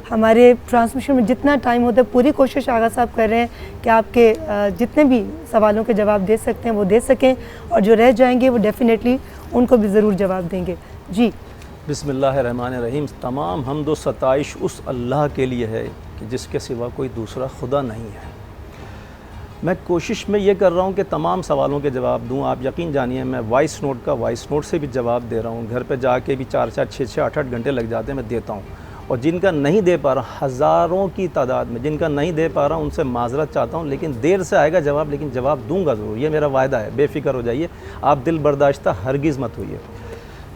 हमारे ट्रांसमिशन में जितना टाइम होता है पूरी कोशिश आगा साहब कर रहे हैं कि आपके जितने भी सवालों के जवाब दे सकते हैं वो दे सकें, और जो रह जाएंगे वो डेफ़िनेटली उनको भी ज़रूर जवाब देंगे। जी बिस्मिल्लाहिर्रहमानिर्रहीम। तमाम हम्द व सताइश उस अल्लाह के लिए है कि जिसके सिवा कोई दूसरा खुदा नहीं है। मैं कोशिश में ये कर रहा हूँ कि तमाम सवालों के जवाब दूँ। आप यकीन जानिए मैं वॉइस नोट से भी जवाब दे रहा हूँ। घर पे जाके भी 4-4, 6-6, 8-8 घंटे लग जाते हैं, मैं देता हूँ। और जिनका नहीं दे पा रहा, हज़ारों की तादाद में जिनका नहीं दे पा रहा, उनसे माज़रत चाहता हूँ, लेकिन देर से आएगा जवाब, लेकिन जवाब दूँगा ज़रूर, ये मेरा वायदा है। बेफ़िक्र हो जाइए, आप दिल बर्दाश्ता हरगिज़ मत होइए।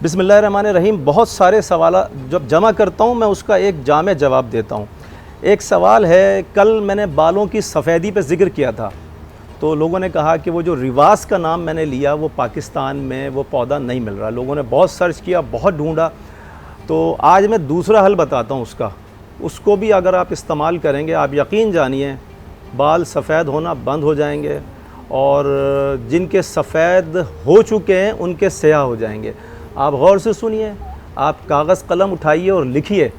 बिस्मिल्लाहिर्रहमानिर्रहीम। बहुत सारे सवाल जब जमा करता हूँ मैं उसका एक जामे जवाब देता हूँ। एक सवाल है, कल मैंने बालों की सफ़ेदी पे ज़िक्र किया था, तो लोगों ने कहा कि वो जो रिवास का नाम मैंने लिया वो पाकिस्तान में वो पौधा नहीं मिल रहा। लोगों ने बहुत सर्च किया, बहुत ढूंढा, तो आज मैं दूसरा हल बताता हूँ उसका। उसको भी अगर आप इस्तेमाल करेंगे, आप यकीन जानिए बाल सफ़ेद होना बंद हो जाएंगे, और जिनके सफ़ेद हो चुके हैं उनके स्याह हो जाएंगे। आप गौर से सुनिए, आप कागज़ कलम उठाइए और लिखिए।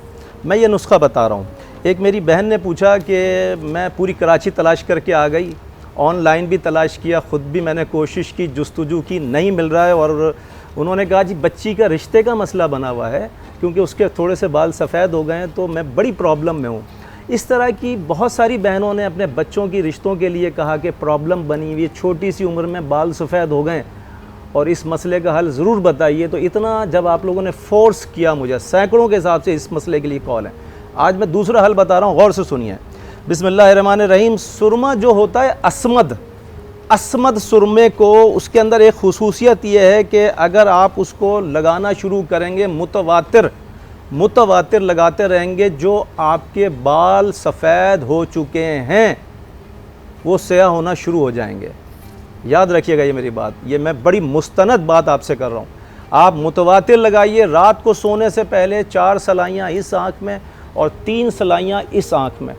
मैं ये नुस्खा बता रहा हूँ। एक मेरी बहन ने पूछा कि मैं पूरी कराची तलाश करके आ गई, ऑनलाइन भी तलाश किया, ख़ुद भी मैंने कोशिश की, जुस्तजू की, नहीं मिल रहा है। और उन्होंने कहा जी बच्ची का रिश्ते का मसला बना हुआ है, क्योंकि उसके थोड़े से बाल सफ़ेद हो गए हैं, तो मैं बड़ी प्रॉब्लम में हूँ। इस तरह की बहुत सारी बहनों ने अपने बच्चों की रिश्तों के लिए कहा कि प्रॉब्लम बनी हुई है, छोटी सी उम्र में बाल सफ़ेद हो गए और इस मसले का हल ज़रूर बताइए। तो इतना जब आप लोगों ने फ़ोर्स किया, मुझे सैकड़ों के हिसाब से इस मसले के लिए कॉल है। आज मैं दूसरा हल बता रहा हूँ, गौर से सुनिए। बिस्मिल्लाहिर्रहमानिर्रहीम। सुरमा जो होता है असमद सुरमे को, उसके अंदर एक खुसूसियत ये है कि अगर आप उसको लगाना शुरू करेंगे, मुतवातिर लगाते रहेंगे, जो आपके बाल सफ़ेद हो चुके हैं वो स्याह होना शुरू हो जाएंगे। याद रखिएगा ये मेरी बात, ये मैं बड़ी मुस्तनद बात आपसे कर रहा हूँ। आप मुतवातिर लगाइए, रात को सोने से पहले 4 सलाइयाँ इस आँख में और 3 सलाइयाँ इस आँख में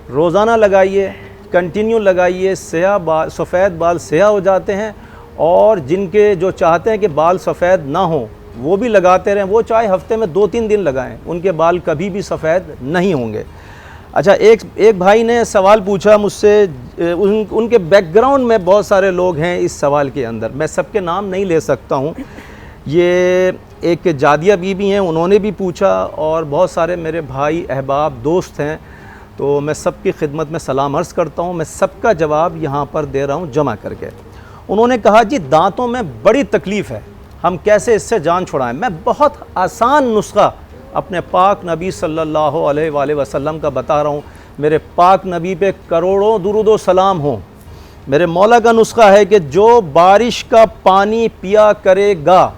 रोज़ाना लगाइए, कंटिन्यू लगाइए। सफ़ेद बाल स्याह हो जाते हैं, और जिनके जो चाहते हैं कि बाल सफ़ेद ना हो वो भी लगाते रहें, वो चाहे हफ्ते में 2-3 दिन लगाएं, उनके बाल कभी भी सफ़ेद नहीं होंगे। अच्छा, एक भाई ने सवाल पूछा मुझसे, उनके बैकग्राउंड में बहुत सारे लोग हैं इस सवाल के अंदर, मैं सबके नाम नहीं ले सकता हूँ। ये एक जादिया बीबी हैं, उन्होंने भी पूछा, और बहुत सारे मेरे भाई अहबाब दोस्त हैं, तो मैं सबकी खिदमत में सलाम अर्ज़ करता हूँ। मैं सबका जवाब यहाँ पर दे रहा हूँ जमा करके। उन्होंने कहा जी दांतों में बड़ी तकलीफ़ है, हम कैसे इससे जान छुड़ाएं। मैं बहुत आसान नुस्खा अपने पाक नबी सल्लल्लाहु अलैहि वसल्लम का बता रहा हूँ। मेरे पाक नबी पे करोड़ों दुरूद व सलाम हो। मेरे मौला का नुस्खा है कि जो बारिश का पानी पिया करेगा,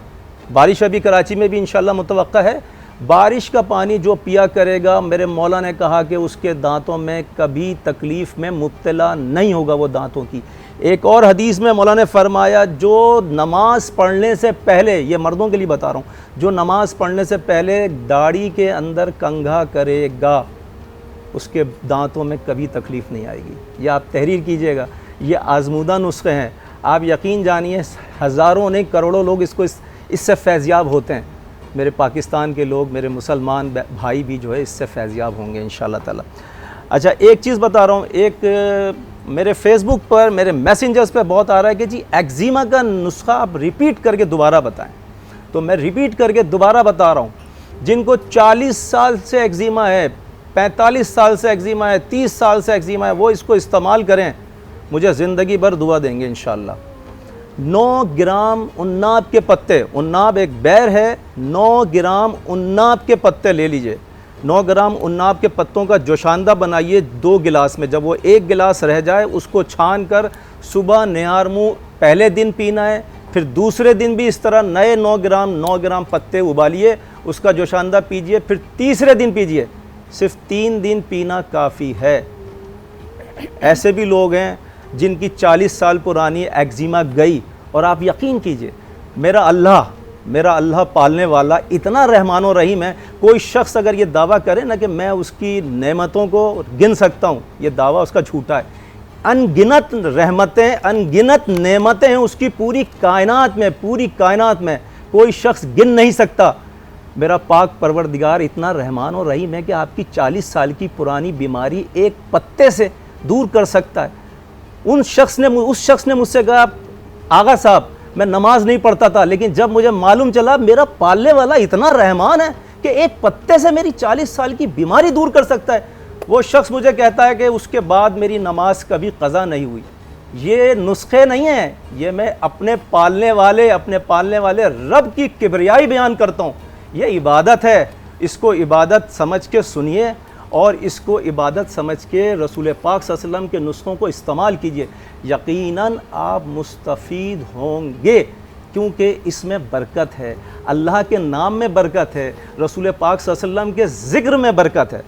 बारिश अभी कराची में भी इंशाल्लाह मुतवक्का है, बारिश का पानी जो पिया करेगा, मेरे मौला ने कहा कि उसके दांतों में कभी तकलीफ़ में मुब्तला नहीं होगा वो दांतों की। एक और हदीस में मौला ने फरमाया, जो नमाज़ पढ़ने से पहले, ये मर्दों के लिए बता रहा हूँ, जो नमाज़ पढ़ने से पहले दाढ़ी के अंदर कंघा करेगा उसके दांतों में कभी तकलीफ़ नहीं आएगी। ये आप तहरीर कीजिएगा, ये आज़मूदा नुस्खे हैं। आप यकीन जानिए हज़ारों नहीं करोड़ों लोग इससे फैज़याब होते हैं। मेरे पाकिस्तान के लोग, मेरे मुसलमान भाई भी जो है इससे फैज़याब होंगे इंशाअल्लाह ताला। अच्छा, एक चीज़ बता रहा हूँ, एक मेरे फेसबुक पर, मेरे मैसेंजर्स पे बहुत आ रहा है कि जी एक्जिमा का नुस्खा आप रिपीट करके दोबारा बताएं। तो मैं रिपीट करके दोबारा बता रहा हूँ। जिनको 40 साल से एक्जिमा है, 45 साल से एक्जिमा है, 30 साल से एक्जिमा है, वो इसको इस्तेमाल करें, मुझे ज़िंदगी भर दुआ देंगे इंशाअल्लाह। 9 ग्राम उन्नाब के पत्ते, उन्नाब एक बैर है, 9 ग्राम उन्नाब के पत्ते ले लीजिए। 9 ग्राम उन्नाब के पत्तों का जोशांदा बनाइए 2 गिलास में। जब वो 1 गिलास रह जाए उसको छान कर सुबह निहार मुँह पहले दिन पीना है, फिर दूसरे दिन भी इस तरह नए 9 ग्राम पत्ते उबालिए, उसका जोशांदा पीजिए, फिर तीसरे दिन पीजिए। सिर्फ 3 दिन पीना काफ़ी है। ऐसे भी लोग हैं जिनकी 40 साल पुरानी एक्जिमा गई, और आप यकीन कीजिए मेरा अल्लाह पालने वाला इतना रहमान और रहीम है। कोई शख्स अगर ये दावा करे ना कि मैं उसकी नेमतों को गिन सकता हूँ, ये दावा उसका झूठा है। अनगिनत रहमतें, अनगिनत नेमतें हैं उसकी पूरी कायनात में, कोई शख्स गिन नहीं सकता। मेरा पाक परवरदिगार इतना रहमान और रहीम है कि आपकी 40 साल की पुरानी बीमारी एक पत्ते से दूर कर सकता है। उस शख्स ने मुझसे कहा, आगा साहब मैं नमाज नहीं पढ़ता था, लेकिन जब मुझे मालूम चला मेरा पालने वाला इतना रहमान है कि एक पत्ते से मेरी 40 साल की बीमारी दूर कर सकता है, वो शख्स मुझे कहता है कि उसके बाद मेरी नमाज कभी क़ज़ा नहीं हुई। ये नुस्खे नहीं हैं, ये मैं अपने पालने वाले रब की किबरियाई बयान करता हूँ। ये इबादत है, इसको इबादत समझ के सुनिए और इसको इबादत समझ के रसूल पाक सल्लल्लाहु अलैहि वसल्लम के नुस्खों को इस्तेमाल कीजिए। यकीनन आप मुस्तफ़ीद होंगे, क्योंकि इसमें बरकत है, अल्लाह के नाम में बरकत है, रसूल पाक सल्लल्लाहु अलैहि वसल्लम के ज़िक्र में बरकत है।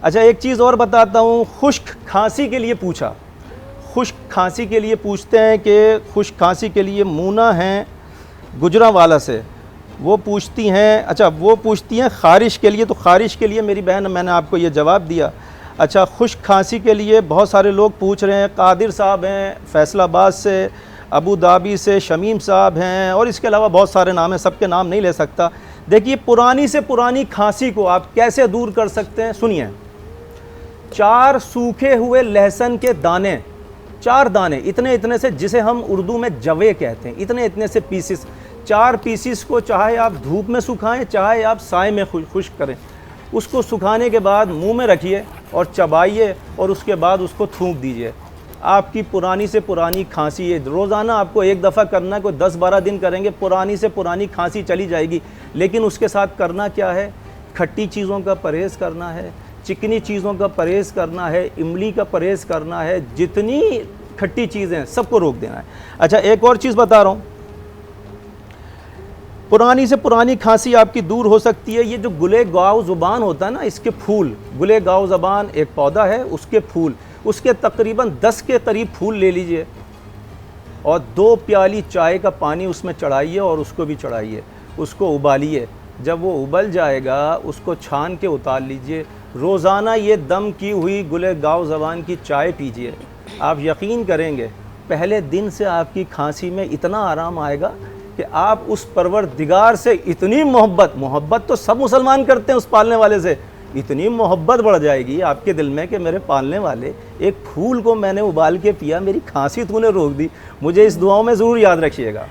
अच्छा, एक चीज़ और बताता हूँ, खुश्क खांसी के लिए पूछा, खुश्क खांसी के लिए पूछते हैं कि खुश्क खांसी के लिए मूना हैं गुजरांवाला से, वो पूछती हैं, अच्छा वो पूछती हैं ख़ारिश के लिए, तो ख़ारिश के लिए मेरी बहन मैंने आपको ये जवाब दिया। अच्छा, खुश्क खांसी के लिए बहुत सारे लोग पूछ रहे हैं, कादिर साहब हैं फैसलाबाद से, अबू धाबी से शमीम साहब हैं, और इसके अलावा बहुत सारे नाम हैं, सबके नाम नहीं ले सकता। देखिए, पुरानी से पुरानी खांसी को आप कैसे दूर कर सकते हैं, सुनिए। 4 सूखे हुए लहसुन के दाने, 4 दाने इतने इतने से, जिसे हम उर्दू में जवे कहते हैं, इतने इतने से पीसीस, 4 पीसीस को चाहे आप धूप में सुखाएं, चाहे आप साए में खुश्क करें, उसको सुखाने के बाद मुंह में रखिए और चबाइए और उसके बाद उसको थूक दीजिए। आपकी पुरानी से पुरानी खांसी, ये रोज़ाना आपको एक दफ़ा करना है, कोई 10-12 दिन करेंगे, पुरानी से पुरानी खांसी चली जाएगी। लेकिन उसके साथ करना क्या है, खट्टी चीज़ों का परहेज़ करना है, चिकनी चीज़ों का परहेज़ करना है, इमली का परहेज़ करना है, जितनी खट्टी चीज़ें सबको रोक देना है। अच्छा, एक और चीज़ बता रहा हूँ, पुरानी से पुरानी खांसी आपकी दूर हो सकती है। ये जो गुले गाव ज़ुबान होता है ना, इसके फूल, गुले गाव ज़ुबान एक पौधा है, उसके फूल, उसके तकरीबन 10 के करीब फूल ले लीजिए और 2 प्याली चाय का पानी उसमें चढ़ाइए और उसको भी चढ़ाइए, उसको उबालिए। जब वो उबल जाएगा उसको छान के उतार लीजिए। रोज़ाना ये दम की हुई गुले गाव ज़ुबान की चाय पीजिए। आप यकीन करेंगे पहले दिन से आपकी खांसी में इतना आराम आएगा कि आप उस परवरदिगार से इतनी मोहब्बत तो सब मुसलमान करते हैं उस पालने वाले से, इतनी मोहब्बत बढ़ जाएगी आपके दिल में कि मेरे पालने वाले, एक फूल को मैंने उबाल के पिया, मेरी खांसी तूने रोक दी। मुझे इस दुआओं में ज़रूर याद रखिएगा।